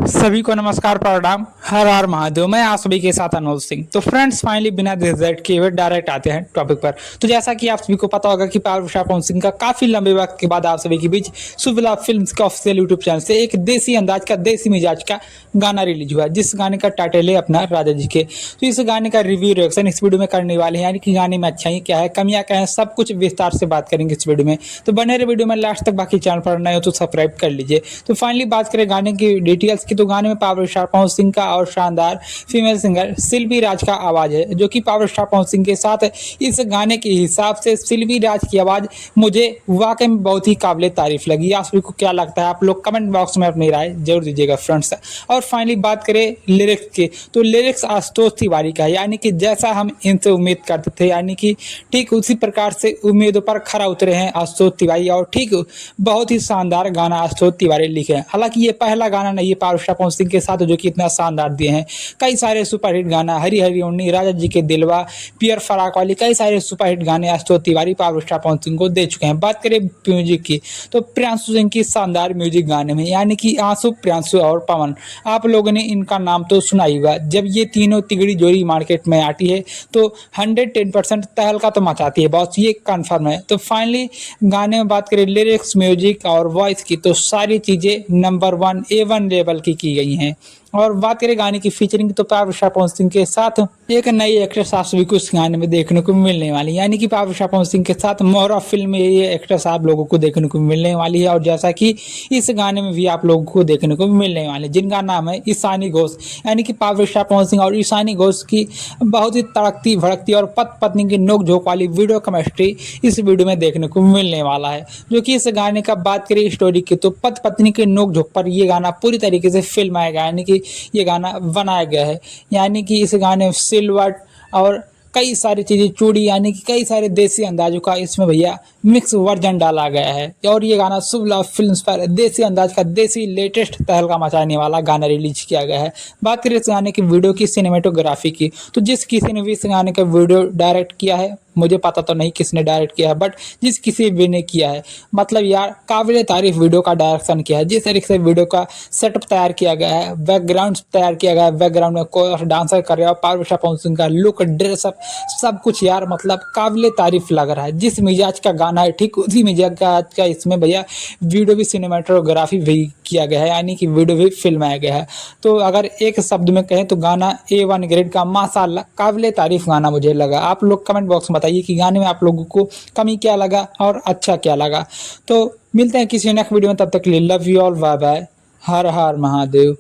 सभी को नमस्कार प्रणाम। हर हर महादेव। मैं आप सभी के साथ अनमोल सिंह। तो फ्रेंड्स, फाइनली बिना डिजर्ट किए हुए डायरेक्ट आते हैं टॉपिक पर। तो जैसा कि आप सभी को पता होगा कि पावर स्टार पवन सिंह का काफी लंबे वक्त के बाद आप सभी के बीच शुभ-लाभ फिल्म्स के ऑफिशियल यूट्यूब चैनल से एक देसी अंदाज का, देसी मिजाज का गाना रिलीज हुआ, जिस गाने का टाइटल है अपना राजा जी के। तो इस गाने का रिव्यू रिएक्शन इस वीडियो में करने वाले हैं, यानी कि गाने में अच्छाई क्या है, कमियां क्या है, सब कुछ विस्तार से बात करेंगे इस वीडियो में। तो बने रहे वीडियो में लास्ट तक। बाकी चैनल पर नए हो तो सब्सक्राइब कर लीजिए। तो फाइनली बात करें गाने की डिटेल्स की, तो गाने में पावर स्टार पवन सिंह का और शानदार फीमेल सिंगर सिल्वी राज का आवाज है, जो कि पावर स्टार पवन सिंह के साथ इस गाने के हिसाब से सिल्वी राज की आवाज मुझे वाकई में बहुत ही काबिल तारीफ लगी। आप सभी को क्या लगता है, आप लोग कमेंट बॉक्स में अपनी राय जरूर दीजिएगा फ्रेंड्स। और फाइनली बात करें लिरिक्स की, तो लिरिक्स आशुतोष तिवारी का है, यानी कि जैसा हम इनसे उम्मीद करते थे, यानी कि ठीक उसी प्रकार से उम्मीदों पर खरा उतरे हैं आशुतोष तिवारी। और ठीक बहुत ही शानदार गाना आशुतोष तिवारी लिखे हैं। हालांकि ये पहला गाना नहीं है पावर स्टार पवन सिंह के साथ जो कि इतना शानदार दिए हैं। कई सारे सुपरहिट गाना, हरी हरी उन्नी, राजा जी के दिलवा, पियर फराक वाली, कई सारे सुपरहिट गाने आशुतोष तिवारी पावर स्टार पवन सिंह को दे चुके हैं। बात करें म्यूजिक की, तो प्रियांशु सिंह की शानदार म्यूजिक गाने में, यानी कि आंसू, प्रियांशु और पवन, आप लोगों ने इनका नाम तो सुना ही होगा। जब ये तीनों तिगड़ी जोड़ी मार्केट में आती है तो 110% तहलका तो मचाती है बॉस, ये कंफर्म है। तो फाइनली गाने में बात करें लिरिक्स, म्यूजिक और वॉइस की, तो सारी चीजें नंबर 1 A1 लेवल की गई हैं। और बात करें गाने की फीचरिंग, तो पावर स्टार पवन सिंह के साथ एक नई एक्ट्रेस आप सभी को इस गाने में देखने को मिलने वाली है, यानी कि पावर स्टार पवन सिंह के साथ मोहरा फिल्म में ये एक्ट्रेस आप लोगों को देखने को मिलने वाली है। और जैसा कि इस गाने में भी आप लोगों को देखने को मिलने वाले, जिनका नाम है ईशानी घोष, यानी कि पावर स्टार पवन सिंह और ईशानी घोष की बहुत ही तड़कती भड़कती और पत पत्नी की नोक झोंक वाली वीडियो केमिस्ट्री इस वीडियो में देखने को मिलने वाला है। जो कि इस गाने का बात करें स्टोरी की, तो पत पत्नी के नोक झोंक पर ये गाना पूरी तरीके से फिल्माया गया, यानी कि ये गाना बनाया गया है। यानी कि इस गाने में सिल्वर और कई सारी चीजें, चूड़ी, यानी कि कई सारे देसी अंदाजों का इसमें भैया मिक्स वर्जन डाला गया है। और ये गाना शुभ लाभ फिल्म्स पर देसी अंदाज का, देसी लेटेस्ट तहलका मचाने वाला गाना रिलीज किया गया है। बात करें इस गाने की वीडियो की, सिनेमेटोग्राफी की, तो जिस किसी ने भी इस गाने का वीडियो डायरेक्ट किया है, मुझे पता तो नहीं किसने डायरेक्ट किया है, बट जिस किसी भी ने किया है, मतलब यार काबिल तारीफ वीडियो का डायरेक्शन किया है। जिस तरीके से वीडियो का सेटअप तैयार किया गया है, बैकग्राउंड तैयार किया गया है, बैकग्राउंड में कोई डांसर कर रहा है, पावर स्टार पवन सिंह का लुक, ड्रेसअप, सब कुछ यार मतलब काबिल तारीफ लग रहा है। जिस मिजाज का गाना है, ठीक उसी मिजाज का इसमें भैया वीडियो भी, सिनेमेटोग्राफी भी किया गया है, यानी कि वीडियो भी फिल्माया गया है। तो अगर एक शब्द में कहें तो गाना A1 ग्रेड का माशाल्लाह काबिल तारीफ गाना मुझे लगा। आप लोग कमेंट बॉक्स में बताइए कि गाने में आप लोगों को कमी क्या लगा और अच्छा क्या लगा। तो मिलते हैं किसी नेक्स्ट वीडियो में, तब तक के लिए love you all, bye bye, हर हर महादेव।